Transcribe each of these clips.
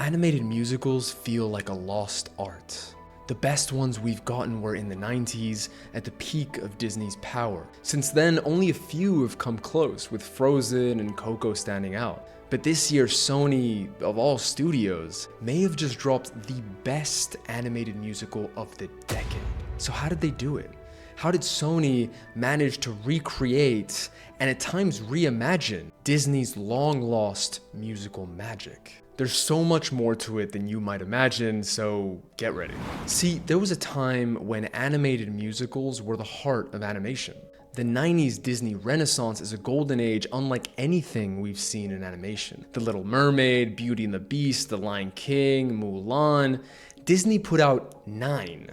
Animated musicals feel like a lost art. The best ones we've gotten were in the 90s, at the peak of Disney's power. Since then, only a few have come close, with Frozen and Coco standing out. But this year, Sony, of all studios, may have just dropped the best animated musical of the decade. So how did they do it? How did Sony manage to recreate, and at times reimagine, Disney's long-lost musical magic? There's so much more to it than you might imagine, so get ready. See, there was a time when animated musicals were the heart of animation. The 90s Disney Renaissance is a golden age unlike anything we've seen in animation. The Little Mermaid, Beauty and the Beast, The Lion King, Mulan. Disney put out 9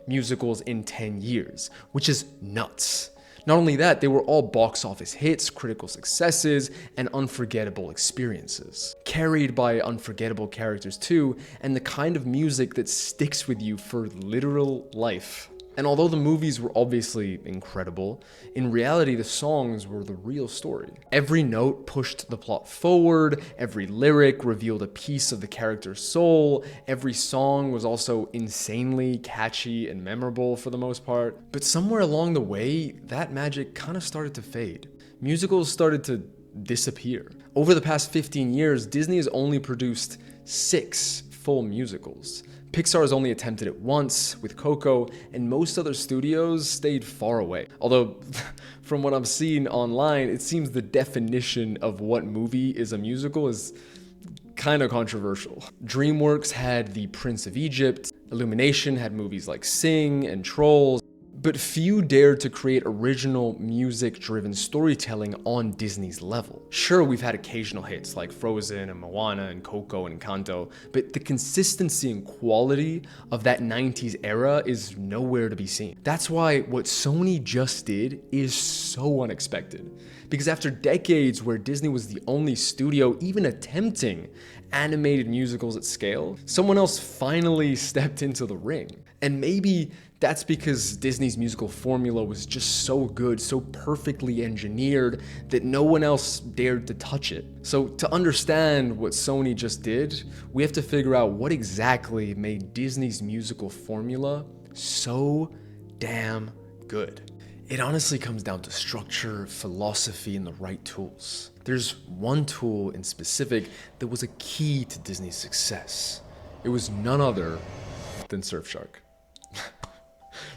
musicals in 10 years, which is nuts. Not only that, they were all box office hits, critical successes, and unforgettable experiences. Carried by unforgettable characters too, and the kind of music that sticks with you for literal life. And although the movies were obviously incredible, in reality the songs were the real story. Every note pushed the plot forward, every lyric revealed a piece of the character's soul, every song was also insanely catchy and memorable for the most part. But somewhere along the way, that magic kind of started to fade. Musicals started to disappear. Over the past 15 years, Disney has only produced 6 full musicals. Pixar has only attempted it once with Coco, and most other studios stayed far away. Although, from what I've seen online, it seems the definition of what movie is a musical is kind of controversial. DreamWorks had The Prince of Egypt, Illumination had movies like Sing and Trolls, but few dared to create original music-driven storytelling on Disney's level. Sure, we've had occasional hits like Frozen and Moana and Coco and Encanto, but the consistency and quality of that 90s era is nowhere to be seen. That's why what Sony just did is so unexpected. Because after decades where Disney was the only studio even attempting animated musicals at scale, someone else finally stepped into the ring. And maybe that's because Disney's musical formula was just so good, so perfectly engineered, that no one else dared to touch it. So to understand what Sony just did, we have to figure out what exactly made Disney's musical formula so damn good. It honestly comes down to structure, philosophy, and the right tools. There's one tool in specific that was a key to Disney's success. It was none other than Surfshark.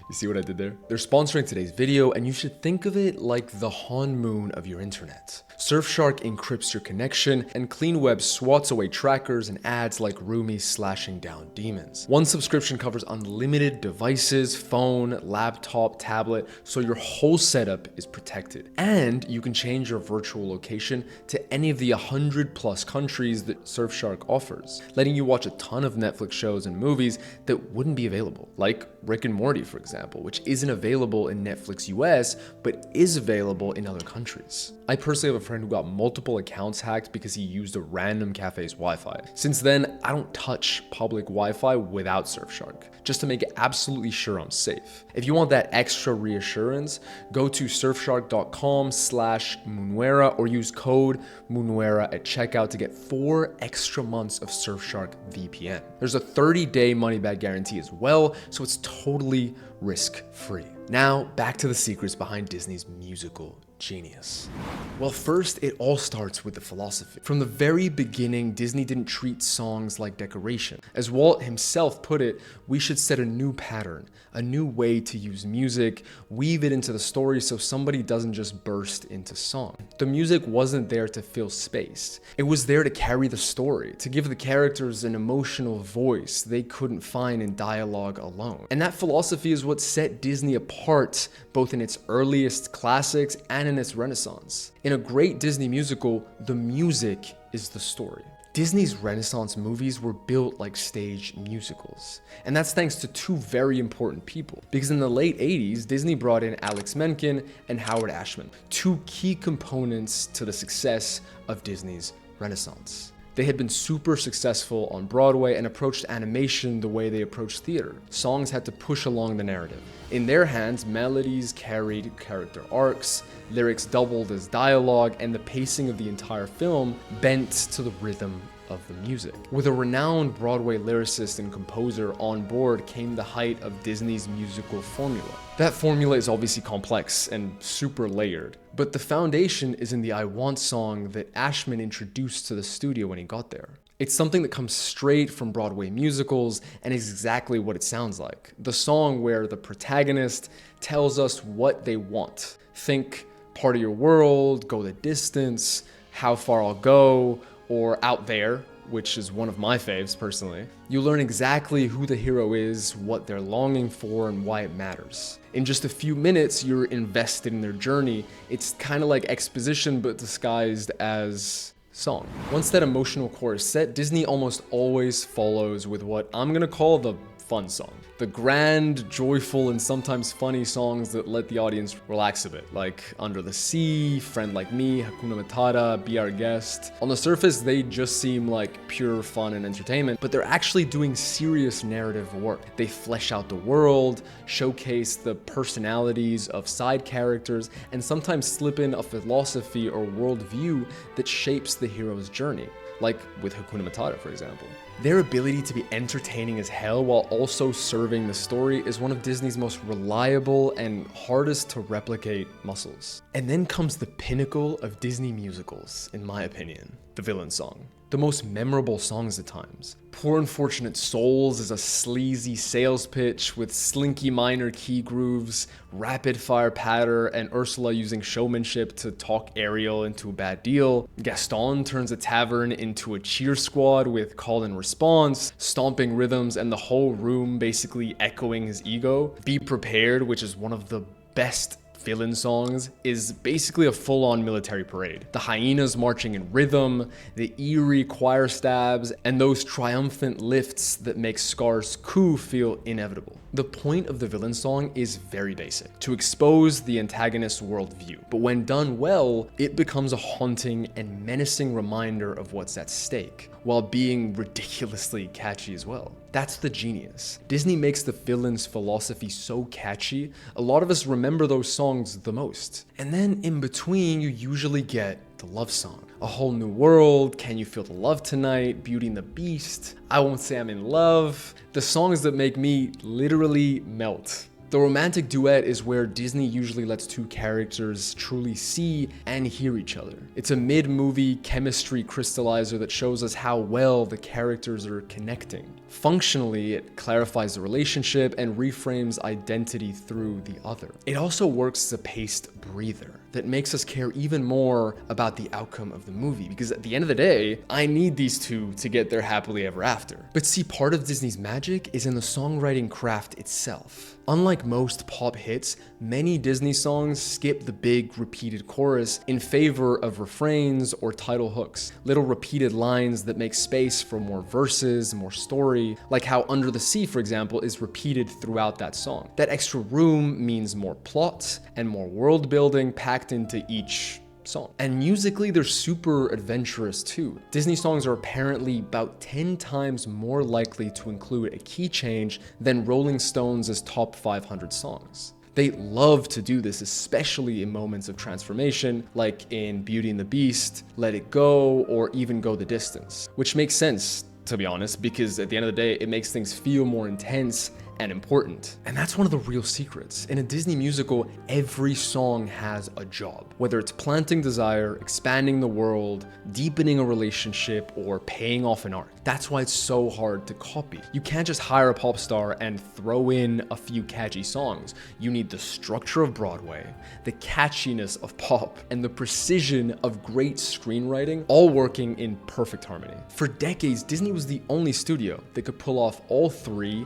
You see what I did there? They're sponsoring today's video, and you should think of it like the Han Moon of your internet. Surfshark encrypts your connection, and CleanWeb swats away trackers and ads like roomies slashing down demons. One subscription covers unlimited devices, phone, laptop, tablet, so your whole setup is protected. And you can change your virtual location to any of the 100+ countries that Surfshark offers, letting you watch a ton of Netflix shows and movies that wouldn't be available, like Rick and Morty, for example, which isn't available in Netflix US, but is available in other countries. I personally have a friend who got multiple accounts hacked because he used a random cafe's Wi-Fi. Since then, I don't touch public Wi-Fi without Surfshark, just to make it absolutely sure I'm safe. If you want that extra reassurance, go to surfshark.com/Munwera or use code Munwera at checkout to get 4 extra months of Surfshark VPN. There's a 30-day money-back guarantee as well, so it's totally risk-free. Now, back to the secrets behind Disney's musical genius. Well, first, it all starts with the philosophy. From the very beginning, Disney didn't treat songs like decoration. As Walt himself put it, we should set a new pattern, a new way to use music, weave it into the story so somebody doesn't just burst into song. The music wasn't there to fill space. It was there to carry the story, to give the characters an emotional voice they couldn't find in dialogue alone. And that philosophy is what set Disney apart, both in its earliest classics and in its renaissance. In a great Disney musical, the music is the story. Disney's Renaissance movies were built like stage musicals. And that's thanks to 2 very important people. Because in the late 80s, Disney brought in Alex Menken and Howard Ashman, 2 key components to the success of Disney's Renaissance. They had been super successful on Broadway and approached animation the way they approached theater. Songs had to push along the narrative. In their hands, melodies carried character arcs, lyrics doubled as dialogue, and the pacing of the entire film bent to the rhythm of the music. With a renowned Broadway lyricist and composer on board came the height of Disney's musical formula. That formula is obviously complex and super layered, but the foundation is in the I Want song that Ashman introduced to the studio when he got there. It's something that comes straight from Broadway musicals and is exactly what it sounds like. The song where the protagonist tells us what they want. Think part of your world, go the distance, how far I'll go, or out there, which is one of my faves personally. You learn exactly who the hero is, what they're longing for, and why it matters. In just a few minutes, you're invested in their journey. It's kind of like exposition, but disguised as song. Once that emotional core is set, Disney almost always follows with what I'm gonna call the fun song. The grand, joyful, and sometimes funny songs that let the audience relax a bit, like Under the Sea, Friend Like Me, Hakuna Matata, Be Our Guest. On the surface, they just seem like pure fun and entertainment, but they're actually doing serious narrative work. They flesh out the world, showcase the personalities of side characters, and sometimes slip in a philosophy or worldview that shapes the hero's journey, like with Hakuna Matata, for example. Their ability to be entertaining as hell while also serving the story is one of Disney's most reliable and hardest to replicate muscles. And then comes the pinnacle of Disney musicals, in my opinion, the villain song. The most memorable songs at times. Poor Unfortunate Souls is a sleazy sales pitch with slinky minor key grooves, rapid fire patter, and Ursula using showmanship to talk Ariel into a bad deal. Gaston turns a tavern into a cheer squad with call and response, stomping rhythms, and the whole room basically echoing his ego. Be Prepared, which is one of the best villain songs, is basically a full-on military parade. The hyenas marching in rhythm, the eerie choir stabs, and those triumphant lifts that make Scar's coup feel inevitable. The point of the villain song is very basic, to expose the antagonist's worldview. But when done well, it becomes a haunting and menacing reminder of what's at stake, while being ridiculously catchy as well. That's the genius. Disney makes the villain's philosophy so catchy, a lot of us remember those songs the most. And then in between, you usually get the love song. A Whole New World, Can You Feel the Love Tonight, Beauty and the Beast, I Won't Say I'm in Love, the songs that make me literally melt. The romantic duet is where Disney usually lets two characters truly see and hear each other. It's a mid-movie chemistry crystallizer that shows us how well the characters are connecting. Functionally, it clarifies the relationship and reframes identity through the other. It also works as a paced breather that makes us care even more about the outcome of the movie, because at the end of the day, I need these two to get their happily ever after. But see, part of Disney's magic is in the songwriting craft itself. Unlike most pop hits, many Disney songs skip the big repeated chorus in favor of refrains or title hooks, little repeated lines that make space for more verses, more story, like how Under the Sea, for example, is repeated throughout that song. That extra room means more plot and more world building packed into each song. And musically, they're super adventurous too. Disney songs are apparently about 10 times more likely to include a key change than Rolling Stones' top 500 songs. They love to do this, especially in moments of transformation, like in Beauty and the Beast, Let It Go, or even Go the Distance. Which makes sense, to be honest, because at the end of the day, it makes things feel more intense and important. And that's one of the real secrets. In a Disney musical, every song has a job. Whether it's planting desire, expanding the world, deepening a relationship, or paying off an arc. That's why it's so hard to copy. You can't just hire a pop star and throw in a few catchy songs. You need the structure of Broadway, the catchiness of pop, and the precision of great screenwriting, all working in perfect harmony. For decades, Disney was the only studio that could pull off all three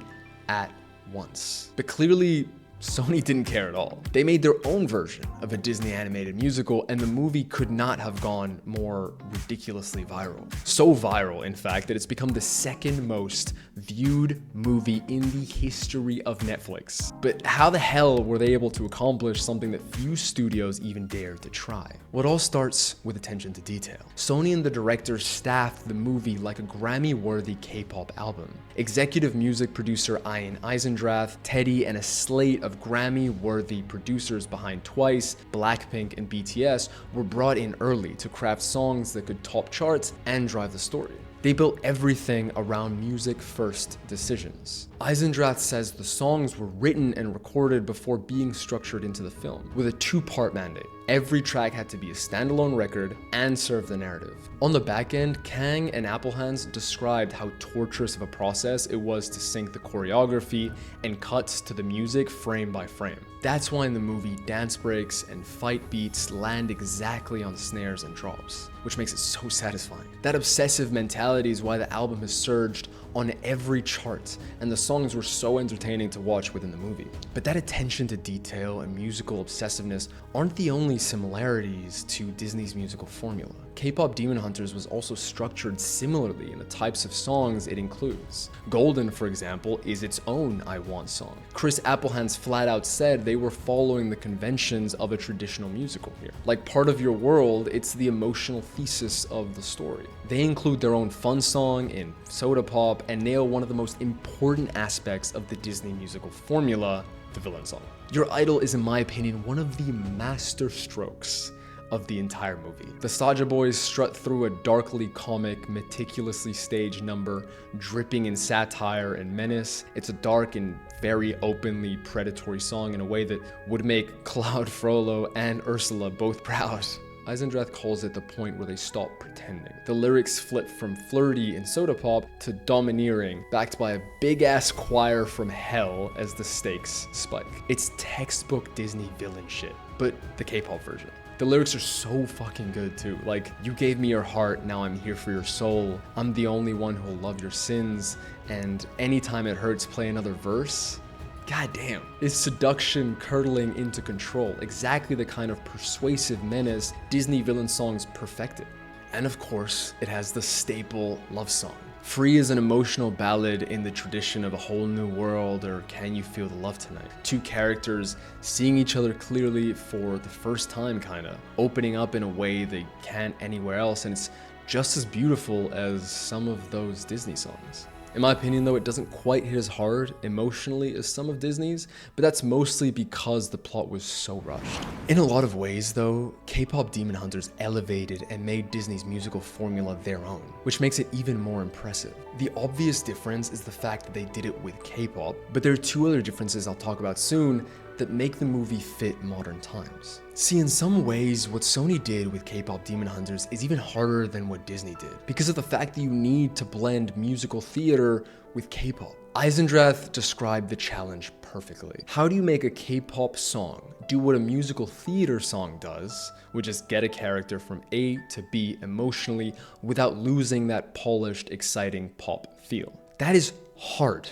at once. But clearly, Sony didn't care at all. They made their own version of a Disney animated musical, and the movie could not have gone more ridiculously viral. So viral, in fact, that it's become the second most viewed movie in the history of Netflix. But how the hell were they able to accomplish something that few studios even dared to try? Well, it all starts with attention to detail. Sony and the director staffed the movie like a Grammy-worthy K-pop album. Executive music producer Ian Eisendrath, Teddy, and a slate of Grammy-worthy producers behind Twice, Blackpink, and BTS were brought in early to craft songs that could top charts and drive the story. They built everything around music-first decisions. Eisendrath says the songs were written and recorded before being structured into the film, with a two-part mandate. Every track had to be a standalone record and serve the narrative. On the back end, Kang and Applehands described how torturous of a process it was to sync the choreography and cuts to the music frame by frame. That's why in the movie, dance breaks and fight beats land exactly on snares and drops, which makes it so satisfying. That obsessive mentality is why the album has surged on every chart, and the songs were so entertaining to watch within the movie. But that attention to detail and musical obsessiveness aren't the only similarities to Disney's musical formula. K-pop Demon Hunters was also structured similarly in the types of songs it includes. Golden, for example, is its own I Want song. Chris Applehands flat out said they were following the conventions of a traditional musical here. Like Part of Your World, it's the emotional thesis of the story. They include their own fun song in Soda Pop and nail one of the most important aspects of the Disney musical formula, the villain song. Your Idol is, in my opinion, one of the master strokes of the entire movie. The Saja Boys strut through a darkly comic, meticulously staged number, dripping in satire and menace. It's a dark and very openly predatory song in a way that would make Cloud Frollo and Ursula both proud. Eisendrath calls it the point where they stop pretending. The lyrics flip from flirty in Soda Pop to domineering, backed by a big-ass choir from hell as the stakes spike. It's textbook Disney villain shit, but the K-pop version. The lyrics are so fucking good too. Like, you gave me your heart, now I'm here for your soul. I'm the only one who'll love your sins, and anytime it hurts, play another verse. God damn. It's seduction curdling into control, exactly the kind of persuasive menace Disney villain songs perfected. And of course, it has the staple love song. Free is an emotional ballad in the tradition of A Whole New World or Can You Feel the Love Tonight? Two characters seeing each other clearly for the first time, kinda, opening up in a way they can't anywhere else, and it's just as beautiful as some of those Disney songs. In my opinion though, it doesn't quite hit as hard emotionally as some of Disney's, but that's mostly because the plot was so rushed. In a lot of ways though, K-pop Demon Hunters elevated and made Disney's musical formula their own, which makes it even more impressive. The obvious difference is the fact that they did it with K-pop, but there are two other differences I'll talk about soon that make the movie fit modern times. See, in some ways, what Sony did with K-pop Demon Hunters is even harder than what Disney did, because of the fact that you need to blend musical theater with K-pop. Eisendrath described the challenge perfectly. How do you make a K-pop song do what a musical theater song does, which is get a character from A to B emotionally without losing that polished, exciting pop feel? That is hard.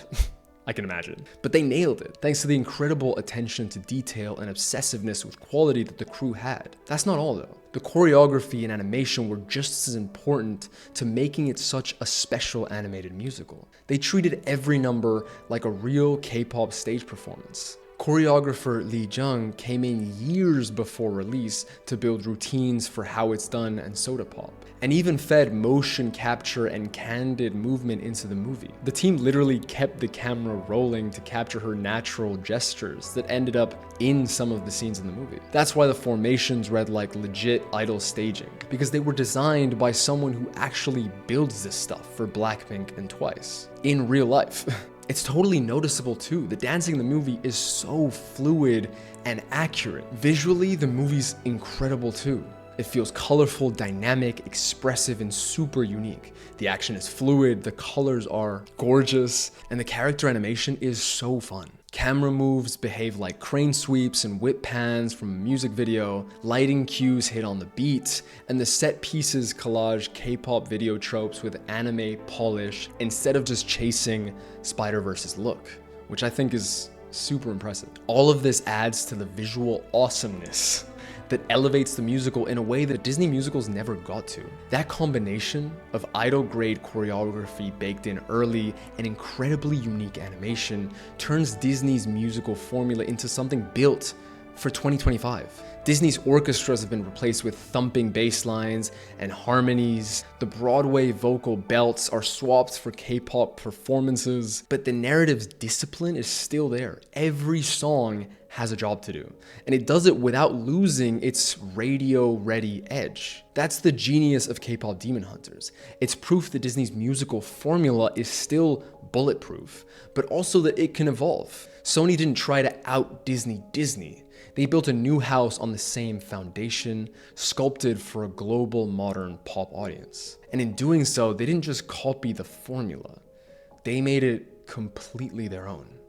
I can imagine. But they nailed it, thanks to the incredible attention to detail and obsessiveness with quality that the crew had. That's not all though. The choreography and animation were just as important to making it such a special animated musical. They treated every number like a real K-pop stage performance. Choreographer Lee Jung came in years before release to build routines for how it's done and Soda Pop, and even fed motion capture and candid movement into the movie. The team literally kept the camera rolling to capture her natural gestures that ended up in some of the scenes in the movie. That's why the formations read like legit idol staging, because they were designed by someone who actually builds this stuff for Blackpink and Twice in real life. It's totally noticeable too. The dancing in the movie is so fluid and accurate. Visually, the movie's incredible too. It feels colorful, dynamic, expressive, and super unique. The action is fluid, the colors are gorgeous, and the character animation is so fun. Camera moves behave like crane sweeps and whip pans from a music video, lighting cues hit on the beat, and the set pieces collage K-pop video tropes with anime polish instead of just chasing Spider-Verse's look, which I think is super impressive. All of this adds to the visual awesomeness that elevates the musical in a way that Disney musicals never got to. That combination of idol-grade choreography baked in early and incredibly unique animation turns Disney's musical formula into something built for 2025. Disney's orchestras have been replaced with thumping bass lines and harmonies. The Broadway vocal belts are swapped for K-pop performances, but the narrative's discipline is still there. Every song has a job to do, and it does it without losing its radio-ready edge. That's the genius of K-pop Demon Hunters. It's proof that Disney's musical formula is still bulletproof, but also that it can evolve. Sony didn't try to out-Disney Disney. They built a new house on the same foundation, sculpted for a global modern pop audience. And in doing so, they didn't just copy the formula. They made it completely their own.